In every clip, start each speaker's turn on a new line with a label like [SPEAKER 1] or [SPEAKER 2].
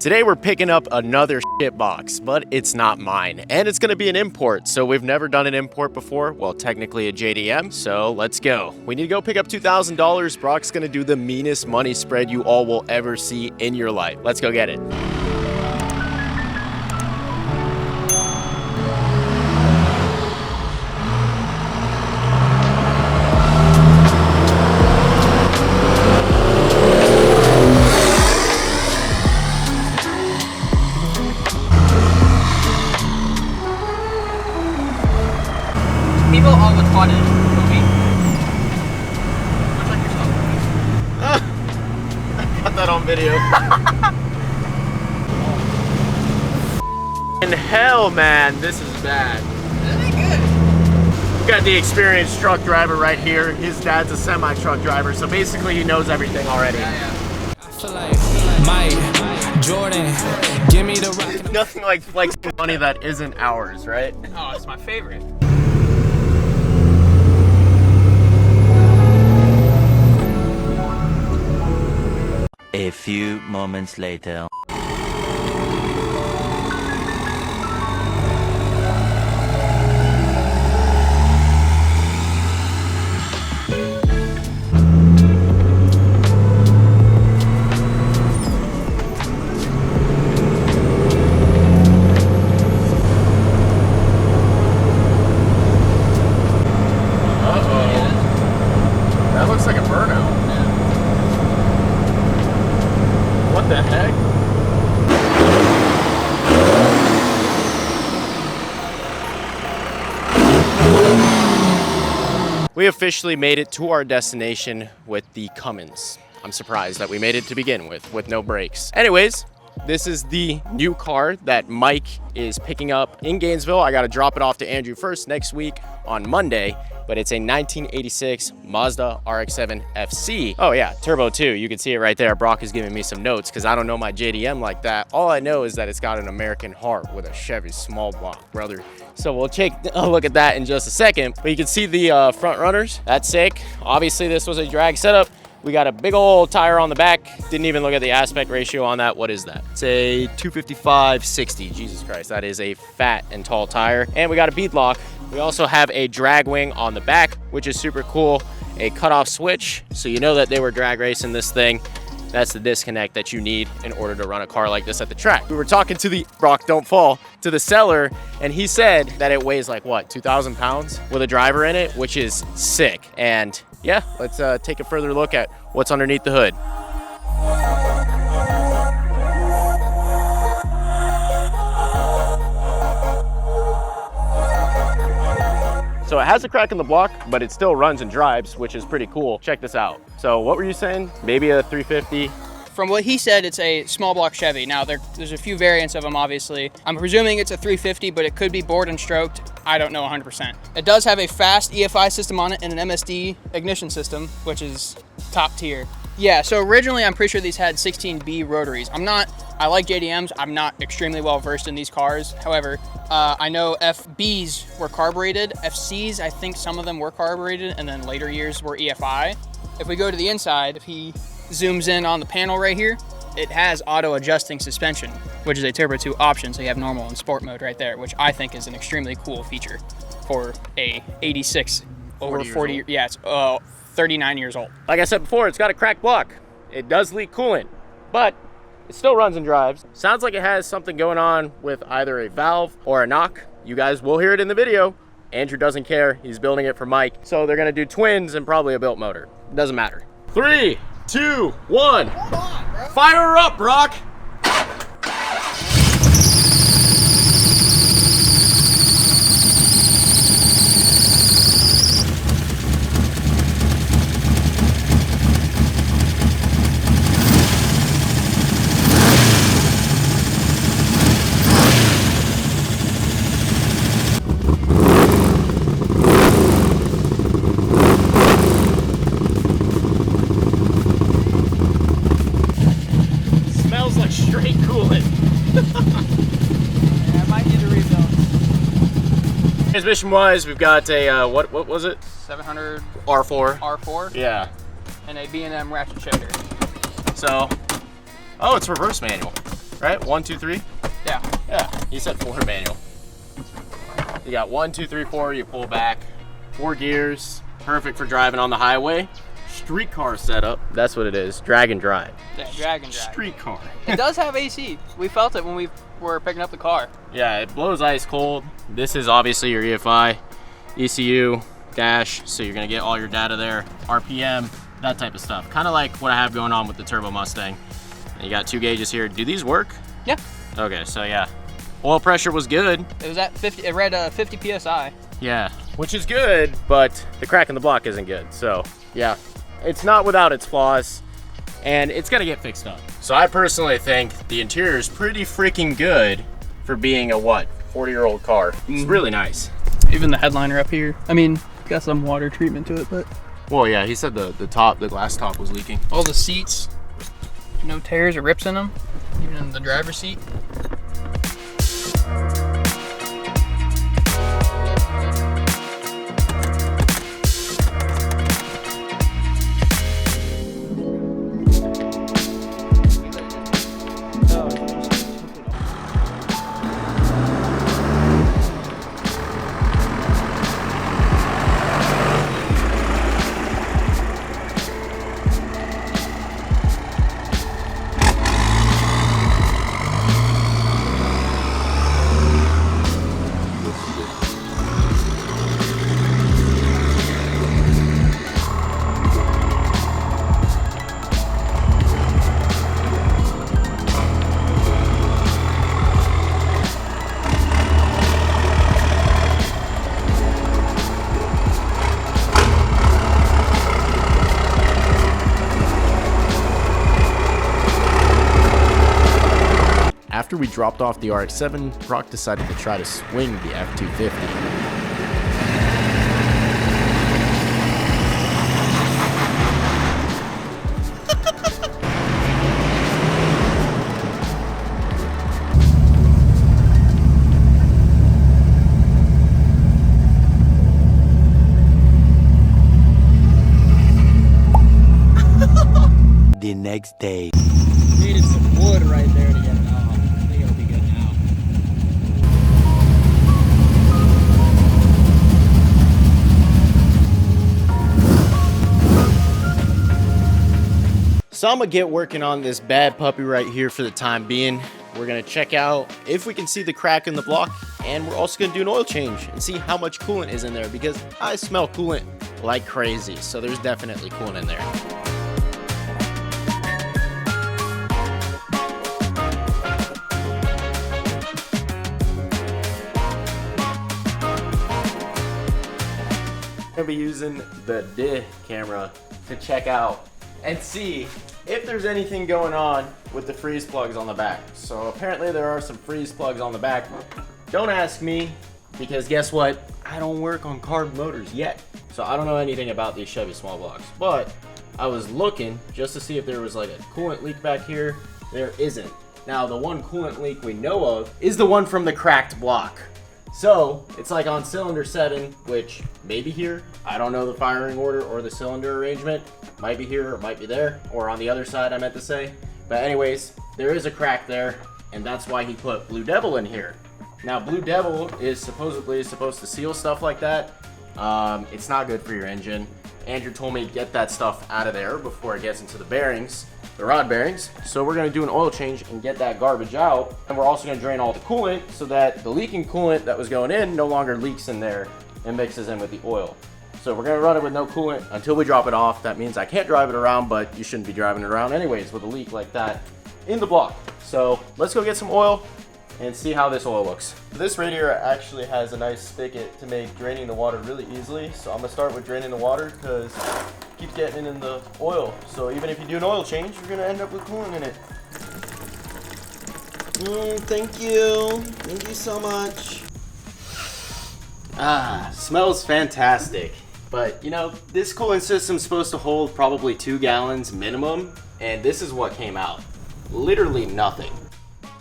[SPEAKER 1] Today we're picking up another shit box, but it's not mine. And it's gonna be an import, so we've never done an import before. Well, technically a JDM, so let's go. We need to go pick up $2,000. Brock's gonna do the meanest money spread you all will ever see in your life. Let's go get it.
[SPEAKER 2] People all with fun in Toby. Much like yourself.
[SPEAKER 1] I got that on video. In hell, man, this is bad.
[SPEAKER 2] That ain't good.
[SPEAKER 1] We got the experienced truck driver right here. His dad's a semi-truck driver, so basically he knows everything already.
[SPEAKER 2] Yeah.
[SPEAKER 3] I feel like Mike, Jordan, give me the rock.
[SPEAKER 1] Nothing like flexing money that isn't ours, right?
[SPEAKER 2] Oh, it's my favorite.
[SPEAKER 4] A few moments later.
[SPEAKER 1] That looks like a burnout. What the heck? We officially made it to our destination with the Cummins. I'm surprised that we made it to begin with no brakes. Anyways, this is the new car that Mike is picking up in Gainesville. I gotta drop it off to Andrew first next week on Monday, but it's a 1986 Mazda RX-7 FC. Oh yeah, turbo too. You can see it right there. Brock is giving me some notes because I don't know my JDM like that. All I know is that it's got an American heart with a Chevy small block, brother. So we'll take a look at that in just a second. But you can see the front runners. That's sick. Obviously this was a drag setup. We got a big old tire on the back. Didn't even look at the aspect ratio on that. What is that? It's a 255/60. Jesus Christ, that is a fat and tall tire. And we got a bead lock. We also have a drag wing on the back, which is super cool. A cutoff switch, so you know that they were drag racing this thing. That's the disconnect that you need in order to run a car like this at the track. We were talking to the, Brock, don't fall, to the seller, and he said that it weighs like, what, 2,000 pounds with a driver in it, which is sick. And yeah, let's take a further look at what's underneath the hood. So it has a crack in the block, but it still runs and drives, which is pretty cool. Check this out. So what were you saying? Maybe a 350?
[SPEAKER 2] From what he said, it's a small block Chevy. Now, there's a few variants of them, obviously. I'm presuming it's a 350, but it could be bored and stroked. I don't know 100%. It does have a fast EFI system on it and an MSD ignition system, which is top tier. Yeah, so originally I'm pretty sure these had 16B rotaries. I like JDMs. I'm not extremely well versed in these cars. However, I know FBs were carbureted. FCs, I think some of them were carbureted, and then later years were EFI. If we go to the inside, if he zooms in on the panel right here, it has auto adjusting suspension, which is a Turbo 2 option, so you have normal and sport mode right there, which I think is an extremely cool feature for a 86 over 40, yeah, it's 39 years old.
[SPEAKER 1] Like I said before, it's got a cracked block. It does leak coolant, but it still runs and drives. Sounds like it has something going on with either a valve or a knock. You guys will hear it in the video. Andrew doesn't care. He's building it for Mike. So they're gonna do twins and probably a built motor. Doesn't matter. 3, 2, 1.
[SPEAKER 2] Hold on, bro.
[SPEAKER 1] Fire her up, Brock. Smells like straight coolant.
[SPEAKER 2] Yeah, I might need to refill.
[SPEAKER 1] Transmission wise, we've got a, what was it?
[SPEAKER 2] 700
[SPEAKER 1] R4.
[SPEAKER 2] R4
[SPEAKER 1] Yeah.
[SPEAKER 2] and a B&M ratchet shifter.
[SPEAKER 1] So, oh, it's reverse manual. right? 1, 2, 3.
[SPEAKER 2] Yeah.
[SPEAKER 1] Yeah, he said 4 manual. You got 1, 2, 3, 4. You pull back, 4 gears, perfect for driving on the highway. Streetcar setup. That's what it is. Drag and drive.
[SPEAKER 2] Yeah, drag and drive.
[SPEAKER 1] Streetcar.
[SPEAKER 2] It does have AC. We felt it when we were picking up the car.
[SPEAKER 1] Yeah, it blows ice cold. This is obviously your EFI, ECU, dash, so you're gonna get all your data there, RPM, that type of stuff. Kind of like what I have going on with the Turbo Mustang. And you got 2 gauges here. Do these work?
[SPEAKER 2] Yeah.
[SPEAKER 1] Okay, so yeah. Oil pressure was good.
[SPEAKER 2] It was at 50, it read 50 PSI.
[SPEAKER 1] Yeah, which is good, but the crack in the block isn't good. So yeah, it's not without its flaws, and it's gonna get fixed up. So I personally think the interior is pretty freaking good for being a 40-year-old car. It's really nice.
[SPEAKER 2] Even the headliner up here. I mean, got some water treatment to it, but.
[SPEAKER 1] Well, yeah, he said the glass top was leaking.
[SPEAKER 2] All the seats, no tears or rips in them, even in the driver's seat.
[SPEAKER 1] After we dropped off the RX-7, Brock decided to try to swing the F-250.
[SPEAKER 4] The next day.
[SPEAKER 2] Needed some wood right there to get it off. I think it'll be good now.
[SPEAKER 1] So I'm gonna get working on this bad puppy right here for the time being. We're gonna check out if we can see the crack in the block, and we're also gonna do an oil change and see how much coolant is in there, because I smell coolant like crazy. So there's definitely coolant in there. I'm gonna be using the DIH camera to check out and see if there's anything going on with the freeze plugs on the back. So apparently there are some freeze plugs on the back. Don't ask me, because guess what? I don't work on carb motors yet. So I don't know anything about these Chevy small blocks, but I was looking just to see if there was like a coolant leak back here. There isn't. Now the one coolant leak we know of is the one from the cracked block. So it's like on cylinder 7, which may be here. I don't know the firing order or the cylinder arrangement. Might be here or might be there, or on the other side I meant to say. But anyways, there is a crack there, and that's why he put Blue Devil in here. Now Blue Devil is supposedly supposed to seal stuff like that. It's not good for your engine. Andrew told me to get that stuff out of there before it gets into the bearings, the rod bearings. So we're gonna do an oil change and get that garbage out. And we're also gonna drain all the coolant so that the leaking coolant that was going in no longer leaks in there and mixes in with the oil. So we're gonna run it with no coolant until we drop it off. That means I can't drive it around, but you shouldn't be driving it around anyways with a leak like that in the block. So let's go get some oil and see how this oil looks. This radiator actually has a nice spigot to make draining the water really easily. So I'm gonna start with draining the water because it keeps getting in the oil. So even if you do an oil change, you're gonna end up with coolant in it. Thank you. Thank you so much. Ah, smells fantastic. But you know, this coolant system's supposed to hold probably 2 gallons minimum, and this is what came out. Literally nothing.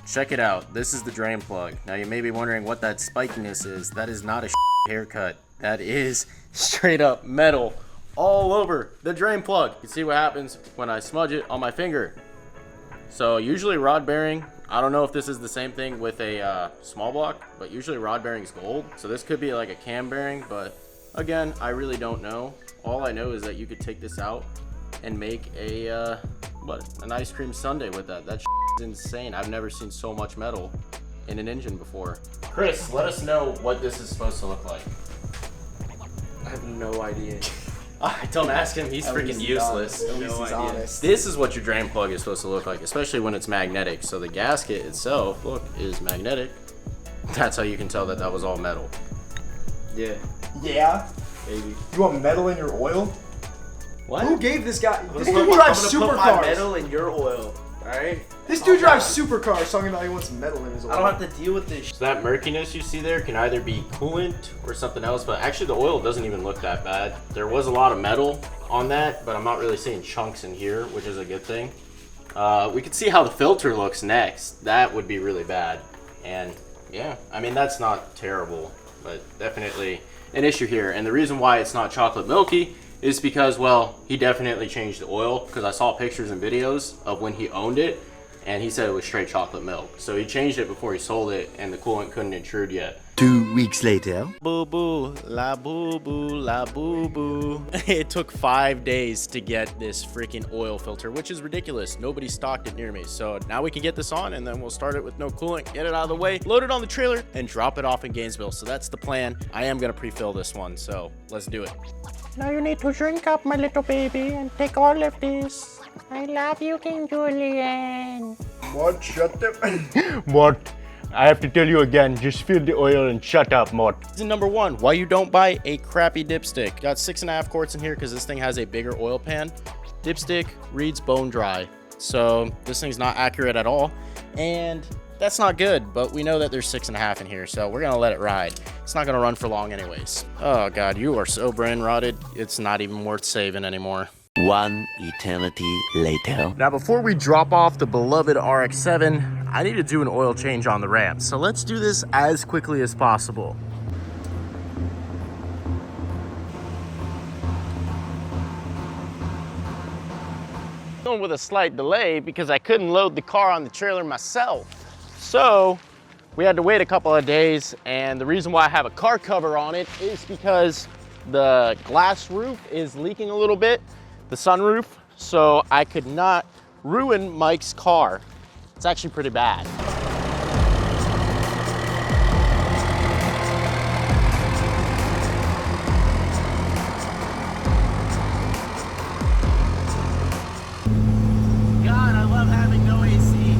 [SPEAKER 1] Check it out. This is the drain plug. Now you may be wondering what that spikiness is. That is not a haircut. That is straight up metal all over the drain plug. You can see what happens when I smudge it on my finger. So usually rod bearing, I don't know if this is the same thing with a small block, but usually rod bearing is gold. So this could be like a cam bearing, but again, I really don't know. All I know is that you could take this out and make a an ice cream sundae with that. That is insane. I've never seen so much metal in an engine before. Chris, let us know what this is supposed to look like.
[SPEAKER 5] I have no idea.
[SPEAKER 1] Don't ask him, he's freaking useless.
[SPEAKER 5] At least he's honest.
[SPEAKER 1] This is what your drain plug is supposed to look like, especially when it's magnetic. So the gasket itself, look, is magnetic. That's how you can tell that that was all metal.
[SPEAKER 5] Yeah,
[SPEAKER 6] Yeah?
[SPEAKER 5] maybe.
[SPEAKER 6] You want metal in your oil?
[SPEAKER 1] What?
[SPEAKER 6] Who gave this guy? This
[SPEAKER 5] I'm
[SPEAKER 6] dude
[SPEAKER 5] gonna
[SPEAKER 6] drives
[SPEAKER 5] put my
[SPEAKER 6] supercars.
[SPEAKER 5] metal in your oil, alright?
[SPEAKER 6] This dude drives supercars talking about he wants metal in his oil.
[SPEAKER 5] I don't have to deal with this
[SPEAKER 1] So that murkiness you see there can either be coolant or something else, but actually the oil doesn't even look that bad. There was a lot of metal on that, but I'm not really seeing chunks in here, which is a good thing. We can see how the filter looks next. That would be really bad. And yeah, I mean, that's not terrible, but definitely an issue here. And the reason why it's not chocolate milky is because, well, he definitely changed the oil, because I saw pictures and videos of when he owned it, and he said it was straight chocolate milk. So he changed it before he sold it, and the coolant couldn't intrude yet.
[SPEAKER 4] 2 weeks later.
[SPEAKER 1] Boo boo, la boo boo, la boo boo. It took 5 days to get this freaking oil filter, which is ridiculous. Nobody stocked it near me. So now we can get this on, and then we'll start it with no coolant, get it out of the way, load it on the trailer, and drop it off in Gainesville. So that's the plan. I am gonna pre-fill this one, so let's do it.
[SPEAKER 7] Now you need to drink up, my little baby, and take all of this. I love you, King Julian.
[SPEAKER 6] What? Shut the...
[SPEAKER 8] Mort, I have to tell you again, just fill the oil and shut up, Mort.
[SPEAKER 1] Reason number one, why you don't buy a crappy dipstick. Got 6.5 quarts in here because this thing has a bigger oil pan. Dipstick reads bone dry. So this thing's not accurate at all. And that's not good, but we know that there's 6.5 in here, so we're gonna let it ride. It's not gonna run for long anyways. Oh God, you are so brain rotted, it's not even worth saving anymore.
[SPEAKER 4] 1 eternity later.
[SPEAKER 1] Now before we drop off the beloved RX-7, I need to do an oil change on the Ram. So let's do this as quickly as possible. Going with a slight delay because I couldn't load the car on the trailer myself. So we had to wait a couple of days, and the reason why I have a car cover on it is because the glass roof is leaking a little bit, the sunroof, so I could not ruin Mike's car. It's actually pretty bad. God, I love having no AC.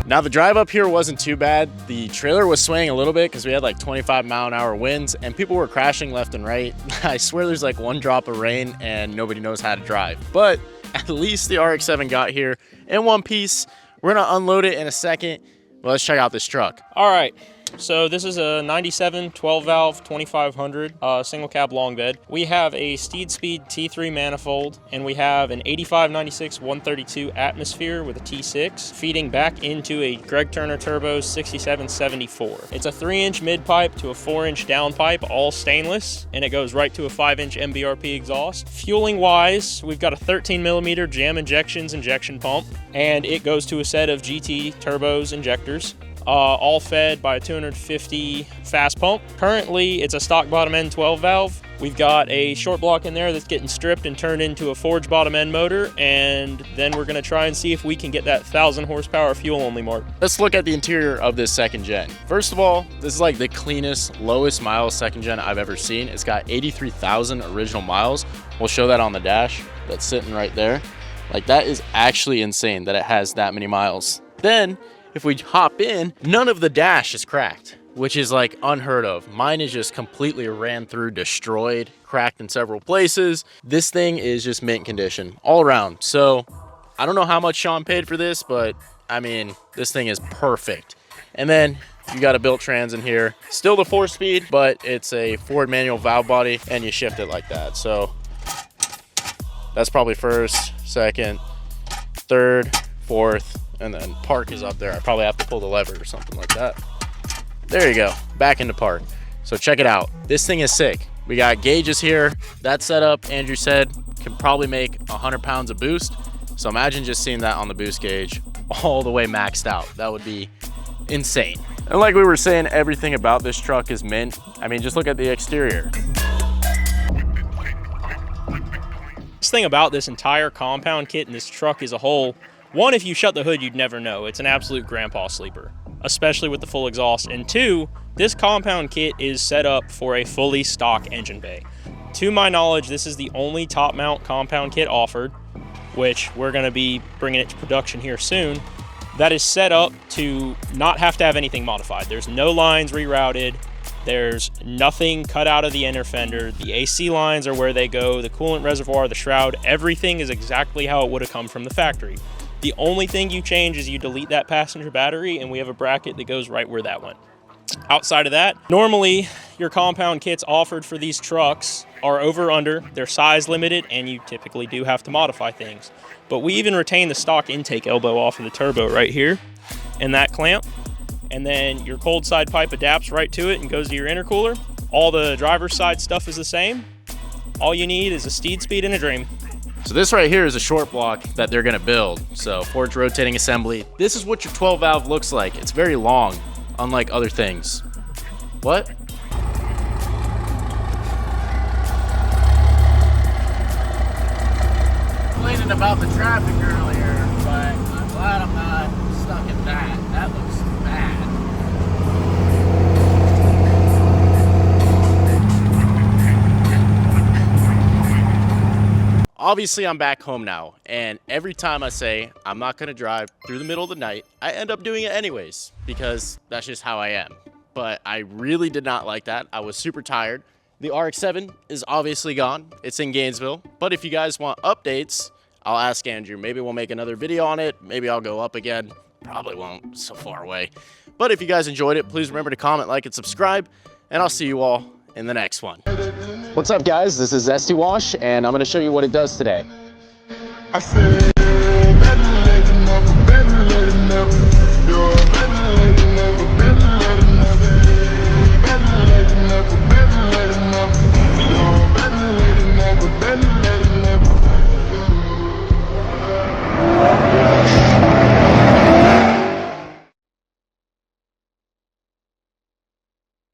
[SPEAKER 1] Now the drive up here wasn't too bad. The trailer was swaying a little bit because we had like 25-mile-an-hour winds and people were crashing left and right. I swear there's like one drop of rain and nobody knows how to drive. But at least the RX-7 got here in one piece. We're gonna unload it in a second. Well, let's check out this truck.
[SPEAKER 2] All right,
[SPEAKER 9] So this is a 97 12 valve 2500 single cab long bed. We have a Steed Speed T3 manifold, and we have an 8596 132 atmosphere with a T6 feeding back into a Greg Turner Turbo 6774. It's a 3-inch mid pipe to a 4-inch down pipe, all stainless, and it goes right to a 5-inch MBRP exhaust. Fueling wise, we've got a 13mm Jam Injections injection pump, and it goes to a set of GT Turbos injectors. All fed by a 250 fast pump. Currently, it's a stock bottom end 12 valve. We've got a short block in there that's getting stripped and turned into a forged bottom end motor, and then we're gonna try and see if we can get that 1,000 horsepower fuel only mark.
[SPEAKER 1] Let's look at the interior of this second gen. First of all, this is like the cleanest, lowest miles second gen I've ever seen. It's got 83,000 original miles. We'll show that on the dash. That's sitting right there. Like, that is actually insane that it has that many miles. Then, if we hop in, none of the dash is cracked, which is like unheard of. Mine is just completely ran through, destroyed, cracked in several places. This thing is just mint condition all around. So I don't know how much Sean paid for this, but I mean, this thing is perfect. And then you got a built trans in here. Still the 4-speed, but it's a Ford manual valve body, and you shift it like that. So that's probably first, second, third, fourth, and then park is up there. I probably have to pull the lever or something like that. There you go, back into park. So check it out. This thing is sick. We got gauges here. That setup, Andrew said, can probably make 100 pounds of boost. So imagine just seeing that on the boost gauge all the way maxed out. That would be insane. And like we were saying, everything about this truck is mint. I mean, just look at the exterior.
[SPEAKER 9] This thing about this entire compound kit and this truck as a whole, one, if you shut the hood, you'd never know. It's an absolute grandpa sleeper, especially with the full exhaust. And two, this compound kit is set up for a fully stock engine bay. To my knowledge, this is the only top mount compound kit offered, which we're gonna be bringing it to production here soon, that is set up to not have to have anything modified. There's no lines rerouted. There's nothing cut out of the inner fender. The AC lines are where they go, the coolant reservoir, the shroud, everything is exactly how it would have come from the factory. The only thing you change is you delete that passenger battery, and we have a bracket that goes right where that went. Outside of that, normally your compound kits offered for these trucks are over under, they're size limited, and you typically do have to modify things. But we even retain the stock intake elbow off of the turbo right here and that clamp. And then your cold side pipe adapts right to it and goes to your intercooler. All the driver's side stuff is the same. All you need is a Steed Speed and a Dream.
[SPEAKER 1] So this right here is a short block that they're gonna build. So forged rotating assembly. This is what your 12 valve looks like. It's very long, unlike other things. What? Complaining about the traffic earlier, but I'm glad I'm not stuck in that. That looks bad. Obviously, I'm back home now, and every time I say I'm not gonna drive through the middle of the night, I end up doing it anyways, because that's just how I am. But I really did not like that. I was super tired. The RX-7 is obviously gone. It's in Gainesville. But if you guys want updates, I'll ask Andrew. Maybe we'll make another video on it. Maybe I'll go up again. Probably won't, it's so far away. But if you guys enjoyed it, please remember to comment, like, and subscribe, and I'll see you all in the next one. What's up, guys? This is Zesty Wash, and I'm gonna show you what it does today.